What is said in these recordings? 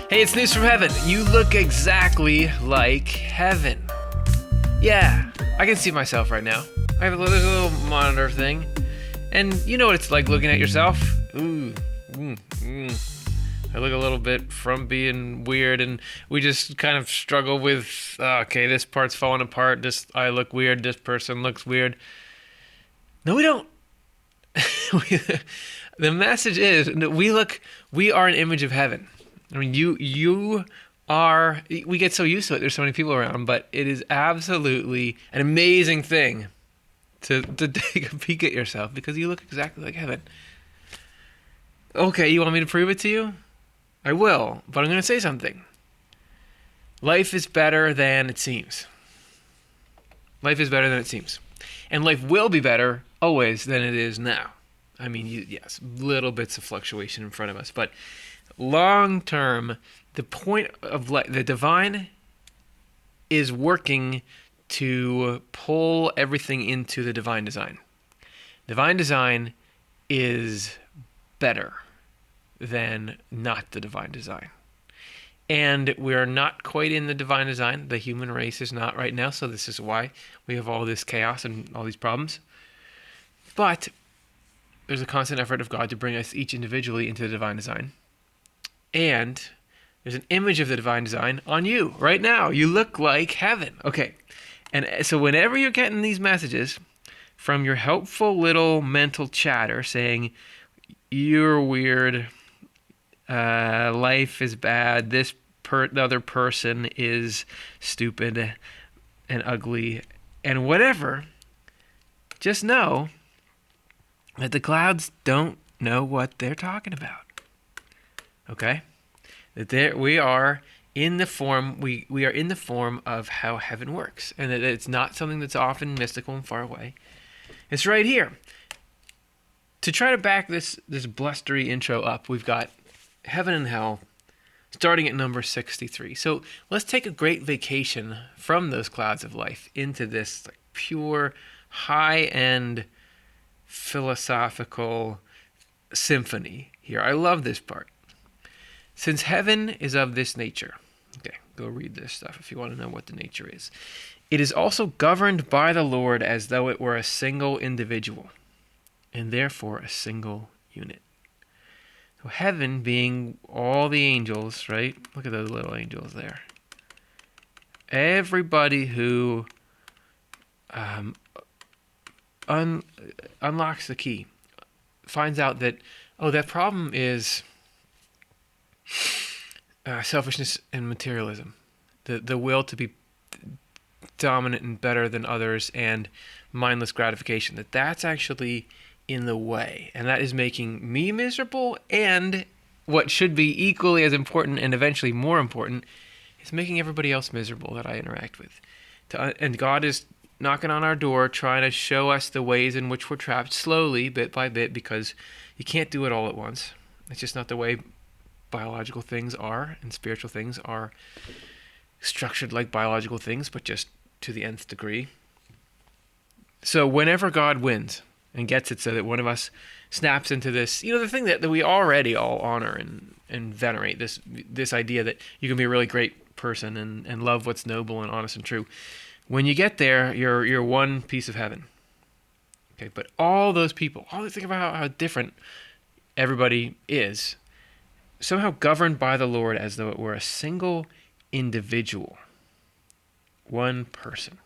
Hey, it's news from heaven. You look exactly like heaven. Yeah, I can see myself right now. There's a little monitor thing. And you know what it's like looking at yourself? I look a little bit from being weird, and we just kind of struggle with, okay, this part's falling apart, I look weird, this person looks weird. No, we don't. The message is that we are an image of heaven. I mean, you are, we get so used to it, there's so many people around, but it is absolutely an amazing thing to take a peek at yourself because you look exactly like heaven. Okay, you want me to prove it to you? I will, but I'm going to say something. Life is better than it seems. Life is better than it seems. And life will be better always than it is now. I mean, yes, little bits of fluctuation in front of us, but long term, the point of the divine is working to pull everything into the divine design. Divine design is better than not the divine design. And we're not quite in the divine design. The human race is not right now, so this is why we have all this chaos and all these problems. But there's a constant effort of God to bring us each individually into the divine design. And there's an image of the divine design on you right now. You look like heaven. Okay. And so whenever you're getting these messages from your helpful little mental chatter saying, you're weird, life is bad, the other person is stupid and ugly, and whatever, just know that the clouds don't know what they're talking about. Okay? That we are in the form are in the form of how heaven works, and that it's not something that's often mystical and far away. It's right here. To try to back this blustery intro up, we've got heaven and hell starting at number 63. So let's take a great vacation from those clouds of life into this pure, high-end philosophical symphony here. I love this part. Since heaven is of this nature, okay, go read this stuff if you want to know what the nature is. It is also governed by the Lord as though it were a single individual, and therefore a single unit. So heaven being all the angels, right? Look at those little angels there. Everybody who unlocks the key finds out that, that problem is selfishness and materialism. The will to be dominant and better than others and mindless gratification. That's actually in the way, and that is making me miserable, and what should be equally as important and eventually more important is making everybody else miserable that I interact with. And God is knocking on our door trying to show us the ways in which we're trapped slowly, bit by bit, because you can't do it all at once. It's just not the way biological things are, and spiritual things are structured like biological things, but just to the nth degree. So whenever God wins and gets it so that one of us snaps into this, the thing that we already all honor and venerate, this idea that you can be a really great person and love what's noble and honest and true. When you get there, you're one piece of heaven. Okay, but all those people, think about how different everybody is, somehow governed by the Lord as though it were a single individual, one person.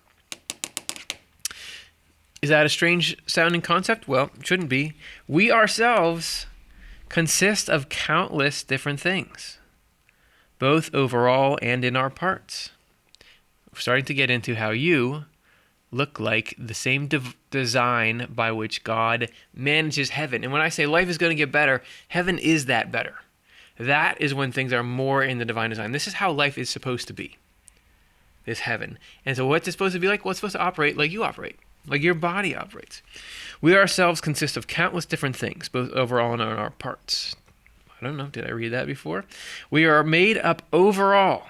Is that a strange sounding concept? Well, it shouldn't be. We ourselves consist of countless different things, both overall and in our parts. We're starting to get into how you look like the same design by which God manages heaven. And when I say life is going to get better, heaven is that better. That is when things are more in the divine design. This is how life is supposed to be, this heaven. And so what's it supposed to be like? Well, it's supposed to operate like you operate, like your body operates. We ourselves consist of countless different things, both overall and in our parts. I don't know, did I read that before? We are made up overall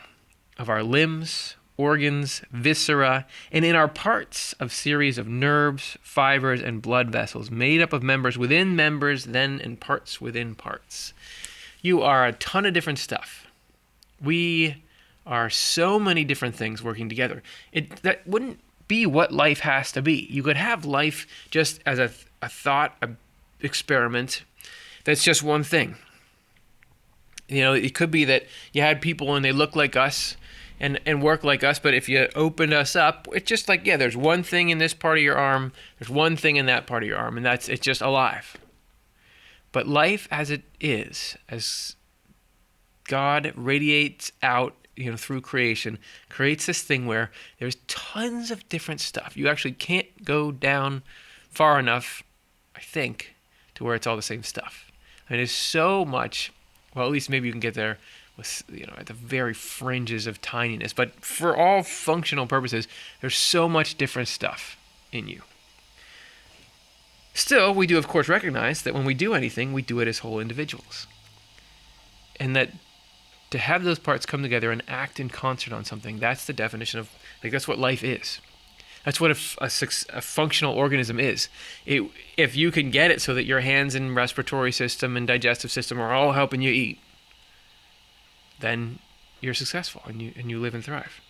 of our limbs, organs, viscera, and in our parts of series of nerves, fibers, and blood vessels, made up of members within members, then and parts within parts. You are a ton of different stuff. We are so many different things working together. That wouldn't be what life has to be. You could have life just as a thought experiment that's just one thing. It could be that you had people and they look like us and work like us, but if you opened us up, it's just like, there's one thing in this part of your arm, there's one thing in that part of your arm, and it's just alive. But life as it is, as God radiates out, through creation, creates this thing where there's tons of different stuff. You actually can't go down far enough, I think, to where it's all the same stuff. I mean, there's so much, well, at least maybe you can get there with, at the very fringes of tininess. But for all functional purposes, there's so much different stuff in you. Still, we do, of course, recognize that when we do anything, we do it as whole individuals. And that to have those parts come together and act in concert on something, that's the definition of, that's what life is. That's what a functional organism is. If you can get it so that your hands and respiratory system and digestive system are all helping you eat, then you're successful and you live and thrive.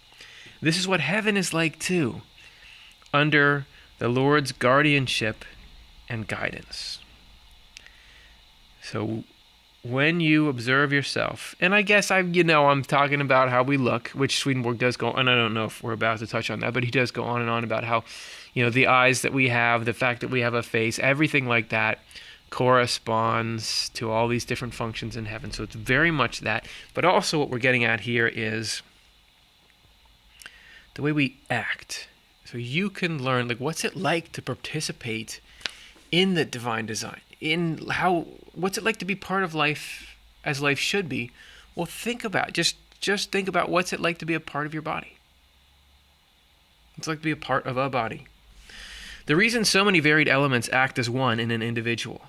This is what heaven is like too, under the Lord's guardianship and guidance. So when you observe yourself, and I guess I'm talking about how we look, which Swedenborg does go on, and I don't know if we're about to touch on that, but he does go on and on about how, the eyes that we have, the fact that we have a face, everything like that corresponds to all these different functions in heaven. So it's very much that. But also what we're getting at here is the way we act. So you can learn, what's it like to participate in the divine design? What's it like to be part of life as life should be? Well, think about, just think about what's it like to be a part of your body. It's like to be a part of a body. The reason so many varied elements act as one in an individual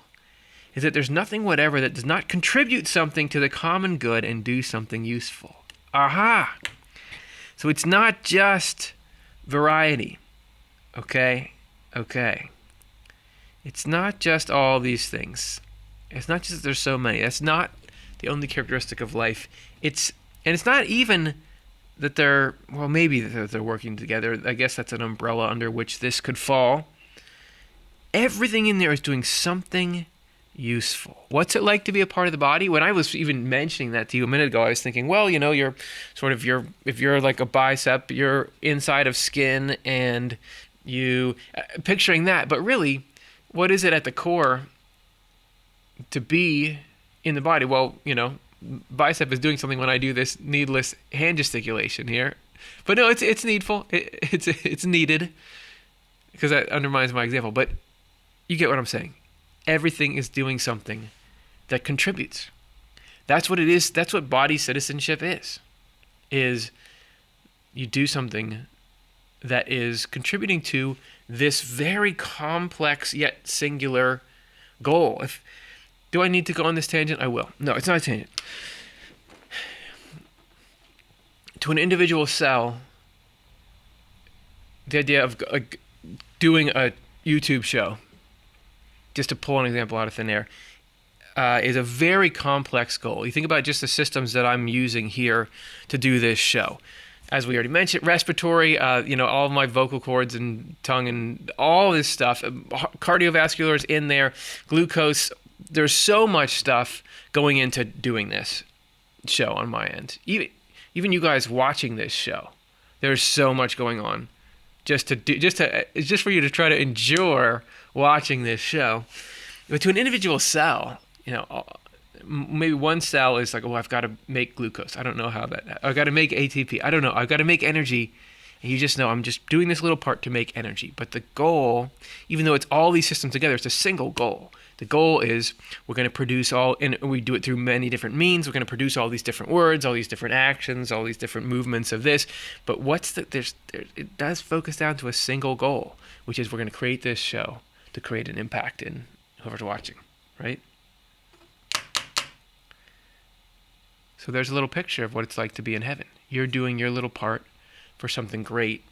is that there's nothing whatever that does not contribute something to the common good and do something useful. Aha! So it's not just variety. Okay. It's not just all these things. It's not just that there's so many. That's not the only characteristic of life. It's not even that maybe that they're working together. I guess that's an umbrella under which this could fall. Everything in there is doing something useful. What's it like to be a part of the body? When I was even mentioning that to you a minute ago, I was thinking, well, you're if you're like a bicep, you're inside of skin and you picturing that, but really, what is it at the core to be in the body? Well, bicep is doing something when I do this needless hand gesticulation here. But no, it's needful. It's needed because that undermines my example. But you get what I'm saying. Everything is doing something that contributes. That's what it is. That's what body citizenship is you do something that is contributing to this very complex yet singular goal. Do I need to go on this tangent? I will. No, it's not a tangent. To an individual cell, the idea of doing a YouTube show, just to pull an example out of thin air, is a very complex goal. You think about just the systems that I'm using here to do this show. As we already mentioned, respiratory, all of my vocal cords and tongue and all this stuff, cardiovascular is in there, glucose. There's so much stuff going into doing this show on my end. Even you guys watching this show, there's so much going on just for you to try to endure watching this show. But to an individual cell, maybe one cell is like, I've got to make glucose. I don't know how that. I've got to make ATP. I don't know. I've got to make energy. And you just know I'm just doing this little part to make energy. But the goal, even though it's all these systems together, it's a single goal. The goal is we're going to produce and we do it through many different means. We're going to produce all these different words, all these different actions, all these different movements of this. But it does focus down to a single goal, which is we're going to create this show to create an impact in whoever's watching, right? So there's a little picture of what it's like to be in heaven. You're doing your little part for something great,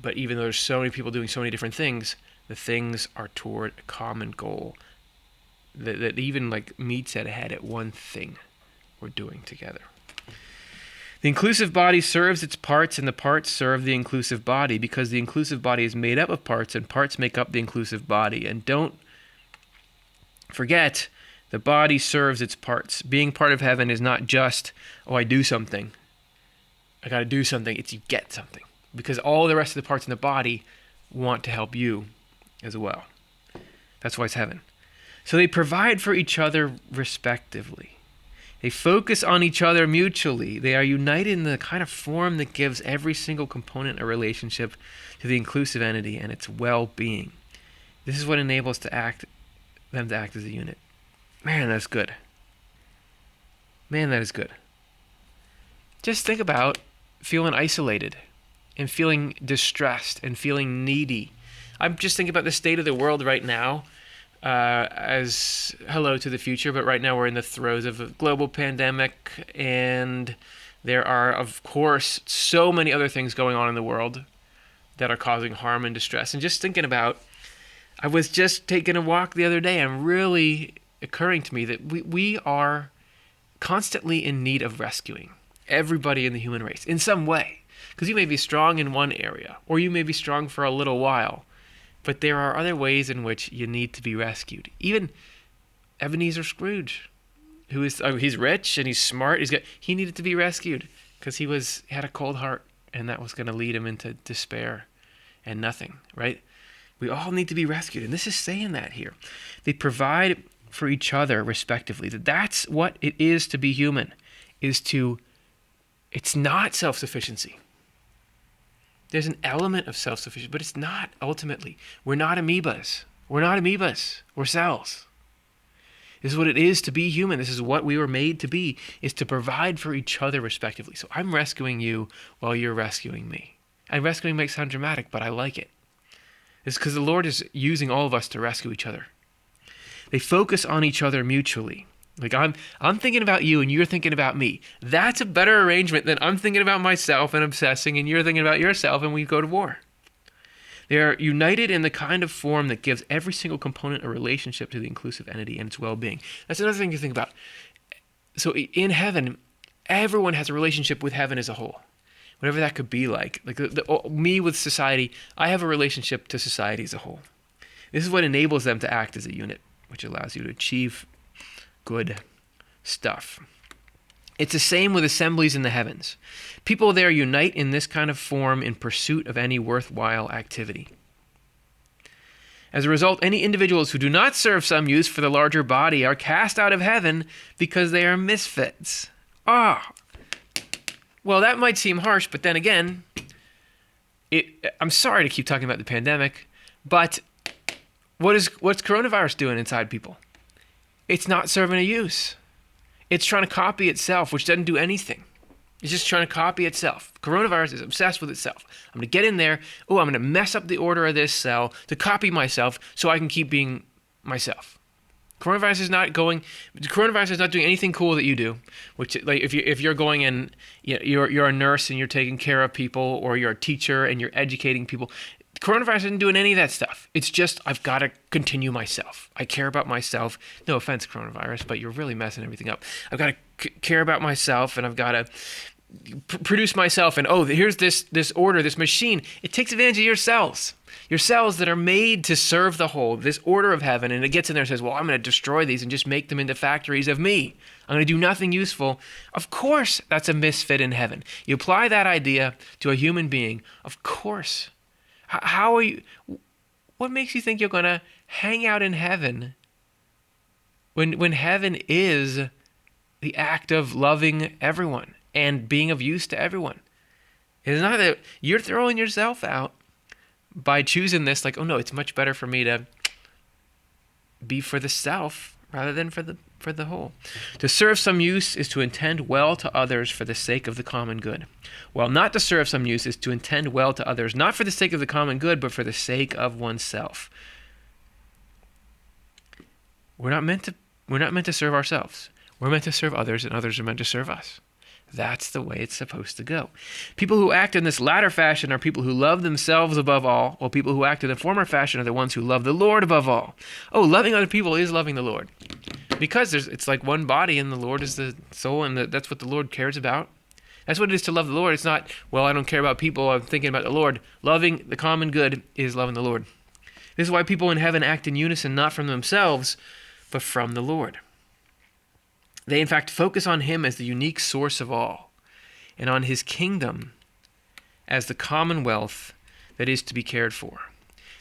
but even though there's so many people doing so many different things, the things are toward a common goal that even meets at a head at one thing we're doing together. The inclusive body serves its parts, and the parts serve the inclusive body, because the inclusive body is made up of parts, and parts make up the inclusive body. And don't forget, the body serves its parts. Being part of heaven is not just, oh, I do something. I got to do something. It's you get something. Because all the rest of the parts in the body want to help you as well. That's why it's heaven. So they provide for each other respectively. They focus on each other mutually. They are united in the kind of form that gives every single component a relationship to the inclusive entity and its well-being. This is what enables them to act as a unit. Man, that's good. Man, that is good. Just think about feeling isolated and feeling distressed and feeling needy. I'm just thinking about the state of the world right now. As hello to the future, but right now we're in the throes of a global pandemic, and there are, of course, so many other things going on in the world that are causing harm and distress. And just thinking about, I was just taking a walk the other day, and really occurring to me that we are constantly in need of rescuing everybody in the human race in some way, because you may be strong in one area, or you may be strong for a little while. But there are other ways in which you need to be rescued. Even Ebenezer Scrooge, who is he's rich and he's smart. He needed to be rescued because he had a cold heart, and that was going to lead him into despair and nothing. Right? We all need to be rescued, and this is saying that here. They provide for each other respectively. That's what it is to be human. It's not self-sufficiency. There's an element of self-sufficiency, but it's not ultimately. We're not amoebas. We're cells. This is what it is to be human. This is what we were made to be, is to provide for each other respectively. So I'm rescuing you while you're rescuing me. And rescuing might sound dramatic, but I like it. It's because the Lord is using all of us to rescue each other. They focus on each other mutually. Like I'm thinking about you and you're thinking about me. That's a better arrangement than I'm thinking about myself and obsessing and you're thinking about yourself and we go to war. They are united in the kind of form that gives every single component a relationship to the inclusive entity and its well-being. That's another thing to think about. So in heaven, everyone has a relationship with heaven as a whole. Whatever that could be like. Me with society, I have a relationship to society as a whole. This is what enables them to act as a unit, which allows you to achieve good stuff. It's the same with assemblies in the heavens. People there unite in this kind of form in pursuit of any worthwhile activity. As a result, any individuals who do not serve some use for the larger body are cast out of heaven because they are misfits. Well, that might seem harsh, but then again, I'm sorry to keep talking about the pandemic, but what's coronavirus doing inside people? It's not serving a use. It's trying to copy itself, which doesn't do anything. It's just trying to copy itself. Coronavirus is obsessed with itself. I'm going to get in there. I'm going to mess up the order of this cell to copy myself so I can keep being myself. Coronavirus is not doing anything cool that you do. Which, like, if you're going and you're a nurse and you're taking care of people, or you're a teacher and you're educating people. Coronavirus isn't doing any of that stuff. It's just, I've got to continue myself. I care about myself. No offense, coronavirus, but you're really messing everything up. I've got to care about myself, and I've got to produce myself. And here's this order, this machine. It takes advantage of your cells that are made to serve the whole, this order of heaven. And it gets in there and says, well, I'm going to destroy these and just make them into factories of me. I'm going to do nothing useful. Of course, that's a misfit in heaven. You apply that idea to a human being. Of course. How are you? What makes you think you're going to hang out in heaven when heaven is the act of loving everyone and being of use to everyone? It's not that you're throwing yourself out by choosing this, like, oh no, it's much better for me to be for the self rather than for the whole. To serve some use is to intend well to others for the sake of the common good. While not to serve some use is to intend well to others, not for the sake of the common good, but for the sake of oneself. We're not meant to serve ourselves. We're meant to serve others, and others are meant to serve us. That's the way it's supposed to go. People who act in this latter fashion are people who love themselves above all, while people who act in the former fashion are the ones who love the Lord above all. Loving other people is loving the Lord. Because it's like one body, and the Lord is the soul, and that's what the Lord cares about. That's what it is to love the Lord. It's not, well, I don't care about people, I'm thinking about the Lord. Loving the common good is loving the Lord. This is why people in heaven act in unison, not from themselves, but from the Lord. They, in fact, focus on him as the unique source of all, and on his kingdom as the commonwealth that is to be cared for.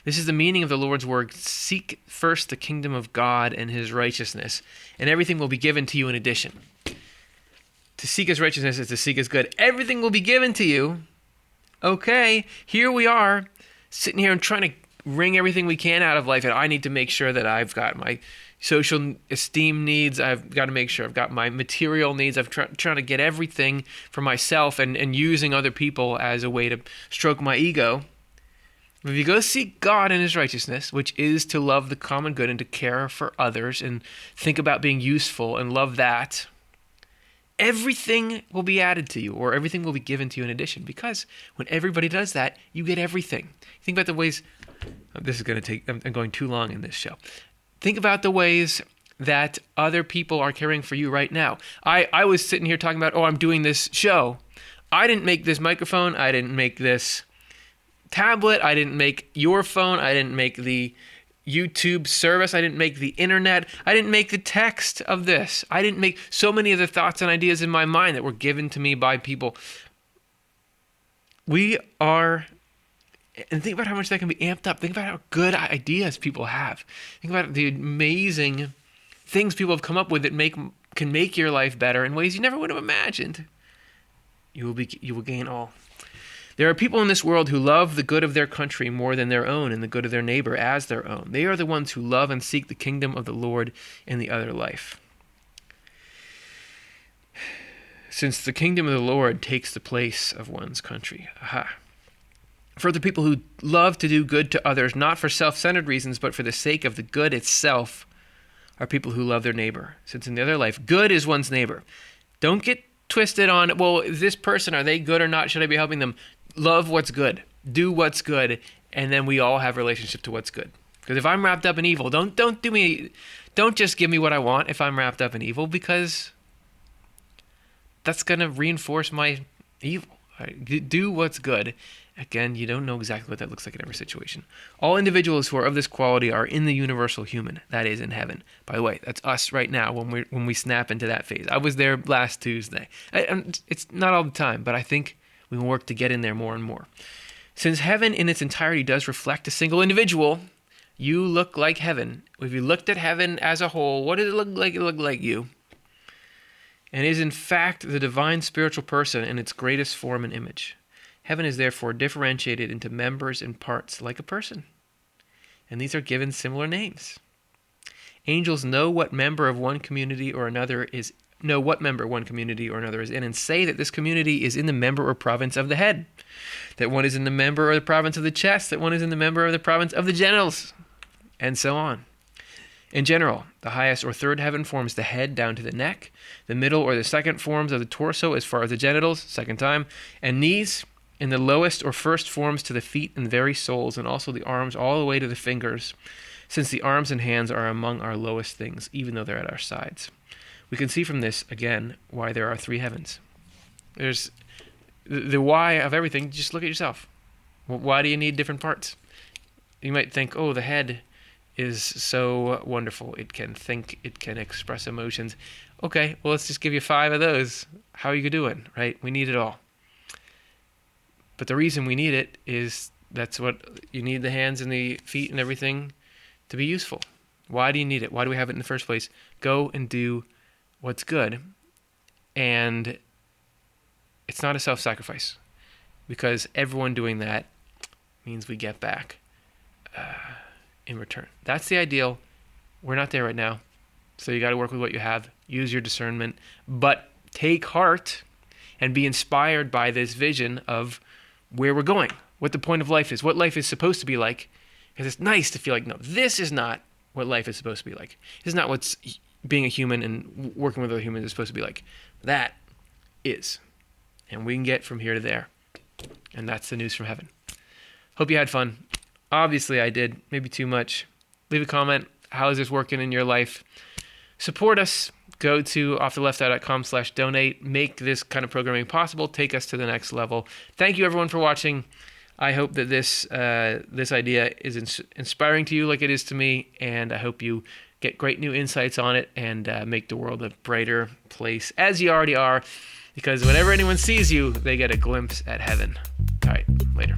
This is the meaning of the Lord's word, seek first the kingdom of God and his righteousness, and everything will be given to you in addition. To seek his righteousness is to seek his good. Everything will be given to you. Okay, here we are, sitting here and trying to wring everything we can out of life, and I need to make sure that I've got my social esteem needs, I've got to make sure I've got my material needs, I'm trying to get everything for myself and using other people as a way to stroke my ego. If you go seek God and his righteousness, which is to love the common good and to care for others and think about being useful and love that, everything will be added to you, or everything will be given to you in addition, because when everybody does that, you get everything. Think about the ways, this is going to take, I'm going too long in this show. Think about the ways that other people are caring for you right now. I was sitting here talking about, I'm doing this show. I didn't make this microphone. I didn't make this tablet. I didn't make your phone. I didn't make the YouTube service. I didn't make the internet. I didn't make the text of this. I didn't make so many of the thoughts and ideas in my mind that were given to me by people. We are, and think about how much that can be amped up. Think about how good ideas people have. Think about the amazing things people have come up with that can make your life better in ways you never would have imagined. You will gain all. There are people in this world who love the good of their country more than their own and the good of their neighbor as their own. They are the ones who love and seek the kingdom of the Lord in the other life. Since the kingdom of the Lord takes the place of one's country. Aha. For the people who love to do good to others, not for self-centered reasons, but for the sake of the good itself, are people who love their neighbor. Since in the other life, good is one's neighbor. Don't get twisted on, well, this person, are they good or not? Should I be helping them? Love what's good. Do what's good. And then we all have relationship to what's good. Because if I'm wrapped up in evil, don't just give me what I want if I'm wrapped up in evil, because that's going to reinforce my evil. Right? Do what's good. Again, you don't know exactly what that looks like in every situation. All individuals who are of this quality are in the universal human, that is, in heaven. By the way, that's us right now when we snap into that phase. I was there last Tuesday. It's not all the time, but I think we will work to get in there more and more. Since heaven in its entirety does reflect a single individual, you look like heaven. If you looked at heaven as a whole, what did it look like? It looked like you. And is in fact the divine spiritual person in its greatest form and image. Heaven is therefore differentiated into members and parts like a person. And these are given similar names. Angels know what member one community or another is in, and say that this community is in the member or province of the head, that one is in the member or the province of the chest, that one is in the member or the province of the genitals, and so on. In general, the highest or third heaven forms the head down to the neck, the middle or the second forms of the torso as far as the genitals, second time, and knees, in the lowest or first forms to the feet and very soles, and also the arms all the way to the fingers, since the arms and hands are among our lowest things, even though they're at our sides. We can see from this, again, why there are three heavens. There's the why of everything. Just look at yourself. Why do you need different parts? You might think, the head is so wonderful. It can think, it can express emotions. Okay, well, let's just give you 5 of those. How are you doing, right? We need it all. But the reason we need it is that's what you need, the hands and the feet and everything to be useful. Why do you need it? Why do we have it in the first place? Go and do what's good. And it's not a self-sacrifice, because everyone doing that means we get back in return. That's the ideal. We're not there right now. So you got to work with what you have. Use your discernment. But take heart and be inspired by this vision of where we're going, what the point of life is, what life is supposed to be like. Because it's nice to feel like, no, this is not what life is supposed to be like. This is not what's being a human and working with other humans is supposed to be like. That is. And we can get from here to there. And that's the news from heaven. Hope you had fun. Obviously I did. Maybe too much. Leave a comment. How is this working in your life? Support us. go to offthelefteye.com/donate. Make this kind of programming possible. Take us to the next level. Thank you, everyone, for watching. I hope that this idea is inspiring to you like it is to me, and I hope you get great new insights on it and make the world a brighter place, as you already are, because whenever anyone sees you, they get a glimpse at heaven. All right, later.